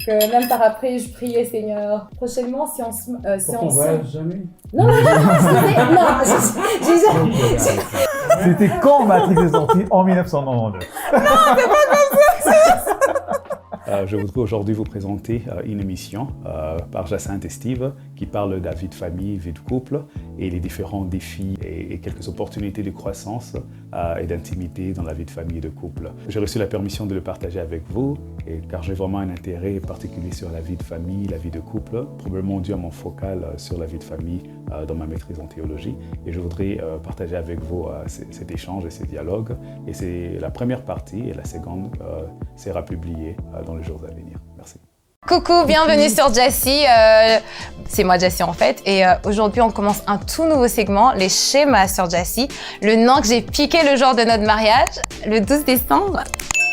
Que même par après, je priais, Seigneur. Prochainement, si on se... Pour ton voyage, jamais. Non, C'était quand Matrix est sorti? En 1992. Je voudrais aujourd'hui vous présenter une émission par Jacinthe et Steve qui parle de la vie de famille, vie de couple et les différents défis et quelques opportunités de croissance et d'intimité dans la vie de famille et de couple. J'ai reçu la permission de le partager avec vous car j'ai vraiment un intérêt particulier sur la vie de famille, la vie de couple, probablement dû à mon focal sur la vie de famille dans ma maîtrise en théologie. Et je voudrais partager avec vous cet échange et ces dialogues. Et c'est la première partie et la seconde sera publiée dans les jours à venir. Merci. Coucou, bienvenue sur Jassy. C'est moi Jassy en fait. Et aujourd'hui, on commence un tout nouveau segment, les schémas sur Jassy. Le nom que j'ai piqué le jour de notre mariage, le 12 décembre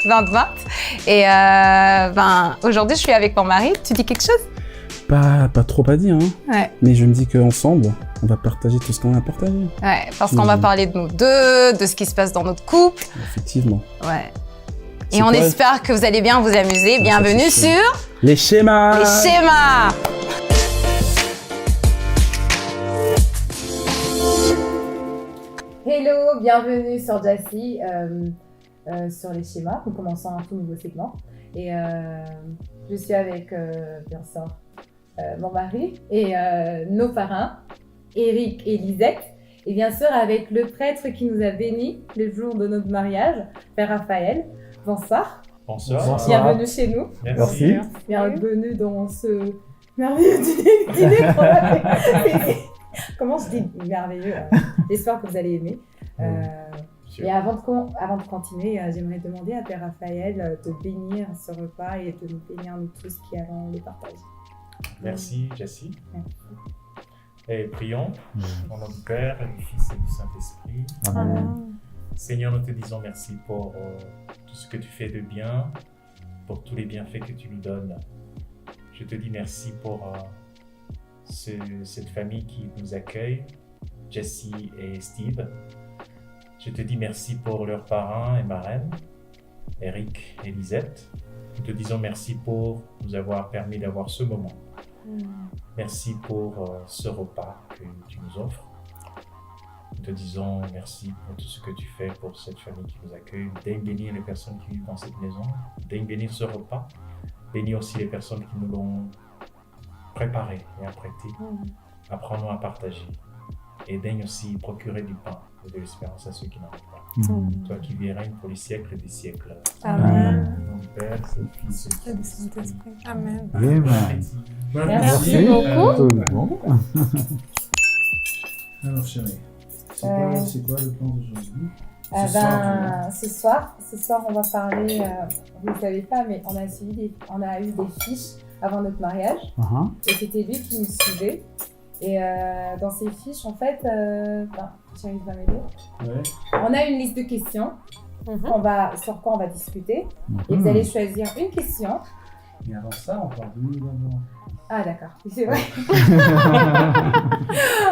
2020. Et aujourd'hui, je suis avec mon mari. Tu dis quelque chose? Pas trop à dire, hein. Ouais. Mais je me dis qu'ensemble, on va partager tout ce qu'on a partagé. Ouais, parce qu'on va parler de nous deux, de ce qui se passe dans notre couple. Effectivement. Ouais. Et on espère que vous allez bien vous amuser. Bienvenue sur les schémas. Les schémas. Hello, bienvenue sur Jassy, sur les schémas. Nous commençons un tout nouveau segment. Et je suis avec, bien sûr, mon mari et nos parrains, Eric et Lisette. Et bien sûr, avec le prêtre qui nous a bénis le jour de notre mariage, Père Raphaël. Bonsoir. Bonsoir. Bienvenue chez nous. Merci. Bienvenue dans ce merveilleux dîner. Comment je dis merveilleux? J'espère que vous allez aimer. Et avant de continuer, j'aimerais demander à Père Raphaël de bénir ce repas et de nous bénir nous tous qui allons le partager. Merci, Jassy. Merci. Et prions, au nom du Père, du Fils et du Saint-Esprit. Amen. Seigneur, nous te disons merci pour tout ce que tu fais de bien, pour tous les bienfaits que tu nous donnes. Je te dis merci pour cette famille qui nous accueille, Jassy et Steve. Je te dis merci pour leurs parrains et marraines, Eric et Lisette. Nous te disons merci pour nous avoir permis d'avoir ce moment. Merci pour ce repas que tu nous offres. Nous te disons merci pour tout ce que tu fais pour cette famille qui nous accueille. Daigne bénir les personnes qui vivent dans cette maison. Daigne bénir ce repas. Bénis aussi les personnes qui nous l'ont préparé et apprêté. Apprends-nous à partager. Et daigne aussi procurer du pain et de l'espérance à ceux qui n'en ont pas. Toi qui vis et règnes pour les siècles des siècles. Amen. Au nom du Père, du Fils et du Saint-Esprit. Amen. Amen. Merci beaucoup. Alors chérie, c'est quoi le plan d'aujourd'hui? Ce soir, on va parler, vous ne savez pas, mais on a eu des fiches avant notre mariage. Et c'était lui qui nous suivait. Et dans ces fiches, en fait, Thierry va m'aider. Ouais. On a une liste de questions sur quoi on va discuter. Et vous allez choisir une question. Mais avant ça, on parle de nous d'abord. Ah d'accord, c'est vrai.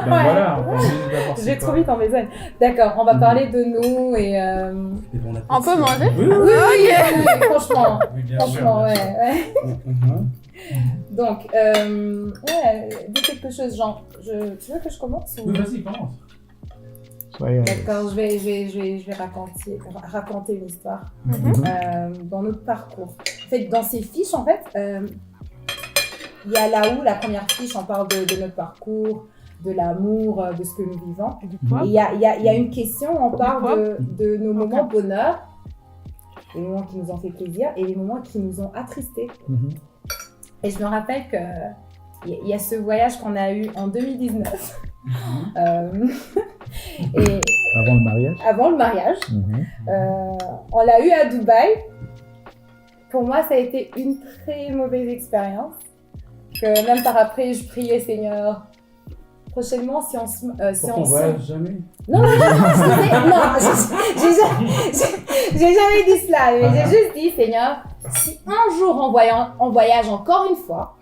Voilà, on parle de nous d'abord. Je vais trop vite en besogne. D'accord, on va parler de nous et... On peut manger? Oui, franchement. Oui, bien sûr. Franchement, ouais. Donc, dis quelque chose, genre, tu veux que je commence ou... Oui, vas-y, commence. D'accord, je vais raconter une histoire dans notre parcours. En fait, dans ces fiches, en fait, il y a là où la première fiche, on parle de notre parcours, de l'amour, de ce que nous vivons. Et il y a une question, on parle de nos moments de bonheur, les moments qui nous ont fait plaisir et les moments qui nous ont attristés. Et je me rappelle qu'il y a ce voyage qu'on a eu en 2019. Et avant le mariage. On l'a eu à Dubaï. Pour moi, ça a été une très mauvaise expérience. Que même par après, je priais, Seigneur, prochainement, si on se... Pour ton voyage, jamais. Non, j'ai jamais dit cela, mais j'ai juste dit, Seigneur, si un jour on voyage encore une fois,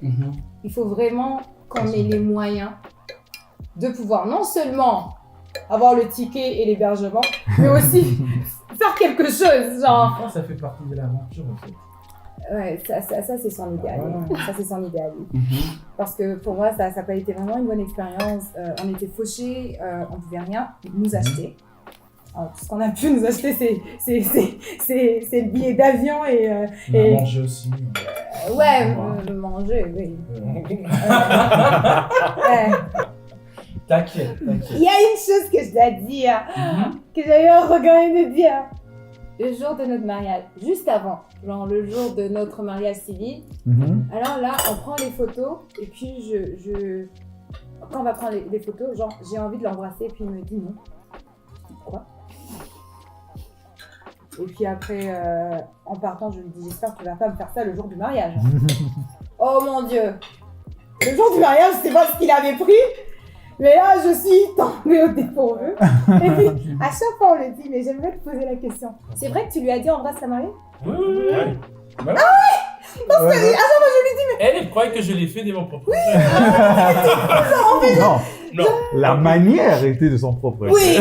il faut vraiment qu'on ait les moyens de pouvoir non seulement avoir le ticket et l'hébergement, mais aussi faire quelque chose, genre... Ça fait partie de l'aventure, en fait. Ouais, ça c'est son idéal. Ouais. Ça, c'est son idéal. Parce que pour moi, ça n'a pas été vraiment une bonne expérience. On était fauchés, on ne pouvait rien nous acheter. Alors, tout ce qu'on a pu nous acheter, c'est le billet d'avion et Manger aussi. manger, oui. T'inquiète. Il y a une chose que je dois dire, que j'avais regardé de dire. Le jour de notre mariage, juste avant, genre le jour de notre mariage civil, alors là, on prend les photos et puis quand on va prendre les photos, genre j'ai envie de l'embrasser et puis il me dit non. Je dis quoi? Et puis après, en partant, je lui dis j'espère que tu vas pas me faire ça le jour du mariage. Oh mon Dieu! Le jour du mariage, je sais pas ce qu'il avait pris. Mais là, je suis tombée au dépourvu. Et puis, à chaque fois, on le dit, mais j'aimerais te poser la question. C'est vrai que tu lui as dit embrasse ta mariée? Oui. Ah oui! Parce que à chaque fois, je lui dis, mais... Elle croyait que je l'ai fait de mon propre. Non, la manière était de son propre. Oui!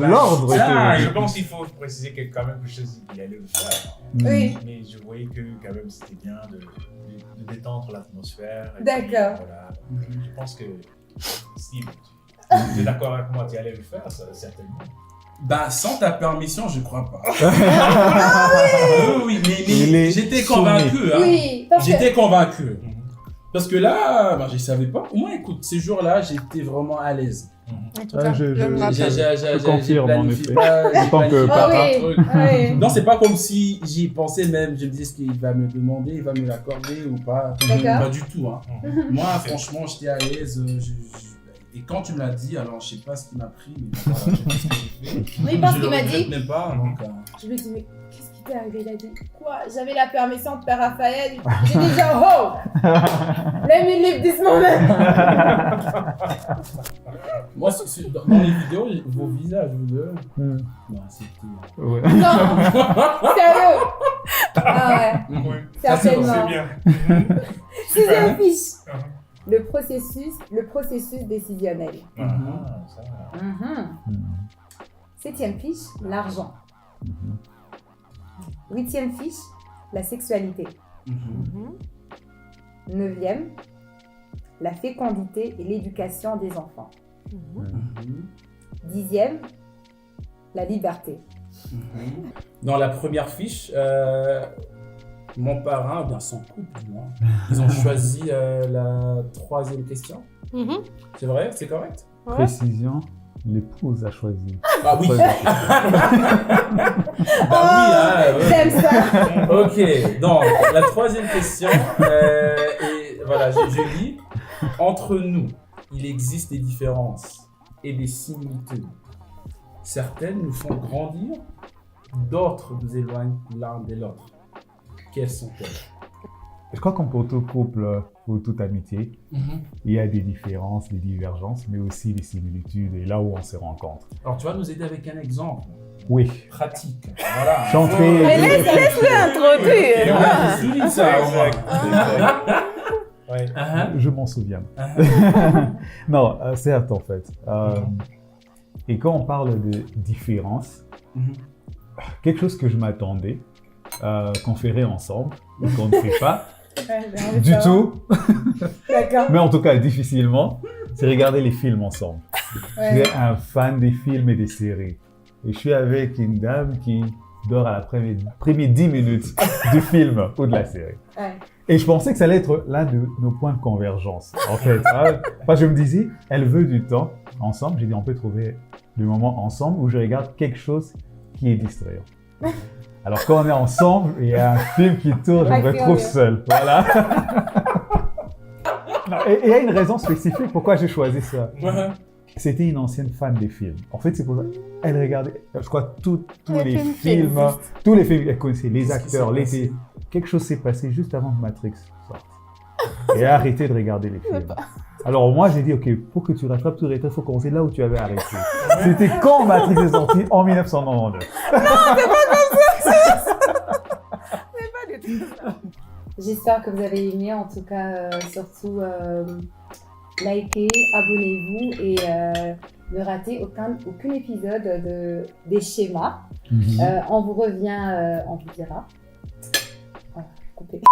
L'ordre était. Je pense qu'il faut préciser que quand même quelque chose il allait le faire. Oui. Mais je voyais que quand même c'était bien de détendre l'atmosphère. Et D'accord. puis, voilà. Je pense que si tu es d'accord avec moi, tu allais le faire, ça, certainement. Bah, sans ta permission, je crois pas. Oui, Il est mais j'étais soumis. convaincu. Hein. Oui, parce que... J'étais convaincu. Parce que là, bah, je savais pas. Au moins, écoute, ces jours-là, j'étais vraiment à l'aise. En tout Ah, cas, je- je me je- rappelle. Je confirme, en effet. En tant que parent. oui. Non, c'est pas comme si j'y pensais même. Je me disais, est-ce qu'il va me demander, il va me l'accorder ou pas. D'accord. Pas du tout. Hein. Moi, franchement, j'étais à l'aise. Et quand tu me l'as dit, alors je sais pas ce qui m'a pris, mais voilà, je sais pas ce que j'ai fait. Oui, parce Je qu'il le m'a regrette dit... même pas. Donc, Je lui ai dit, mais qu'est-ce qui t'est arrivé? Il a dit, quoi? J'avais la permission de Père Raphaël. J'ai dit, genre, oh! Let me live this moment! moi, dans les vidéos, vos visages, Hmm. non, c'était. Ouais. Non! Sérieux! Ah ouais, Oui, certainement. c'est bien. Sixième fiche. Le processus décisionnel. Ça va. Septième fiche, l'argent. Huitième fiche, la sexualité. Neuvième, la fécondité et l'éducation des enfants. Dixième, la liberté. Dans la première fiche, mon parrain, bien son couple, du moins, ils ont choisi la troisième question. C'est vrai? C'est correct? Précision, l'épouse a choisi. Ah oui! Oh, j'aime ça. Ok, donc la troisième question, et voilà, je lis. Entre nous, il existe des différences et des similitudes. Certaines nous font grandir, d'autres nous éloignent l'un de l'autre. Quelles sont-elles? Je crois qu'en pour tout couple, pour toute amitié, il y a des différences, des divergences, mais aussi des similitudes et là où on se rencontre. Alors tu vas nous aider avec un exemple Oui. pratique. Voilà. Je suis entré- Mais laisse-le introduire. Voilà, je souligne ça au moins. Ouais. Je m'en souviens. Non, certes en fait. Et quand on parle de différence, quelque chose que je m'attendais qu'on ferait ensemble, et qu'on ne fait pas du tout, D'accord. mais en tout cas difficilement, c'est regarder les films ensemble. Je Ouais. suis un fan des films et des séries. Et je suis avec une dame qui dort à la première 10 minutes du film ou de la série. Ouais. Et je pensais que ça allait être l'un de nos points de convergence, en fait. Parce que je me disais, elle veut du temps ensemble. J'ai dit, on peut trouver du moment ensemble où je regarde quelque chose qui est distrayant. Alors quand on est ensemble et il y a un film qui tourne, je me retrouve seul. Voilà. Non, et il y a une raison spécifique pourquoi j'ai choisi ça. C'était une ancienne fan des films. En fait, c'est pour ça. Elle regardait, je crois, tous les films, tous les films. Elle connaissait les acteurs, quelque chose s'est passé juste avant que Matrix sorte. Et elle a arrêté de regarder les films. Alors moi, j'ai dit, OK, pour que tu rattrapes tout retard, il faut commencer là où tu avais arrêté. C'était quand Matrix est sorti? En 1999. J'espère que vous avez aimé, en tout cas, surtout likez, abonnez-vous et ne ratez aucun épisode des schémas. On vous revient, on vous dira. couper.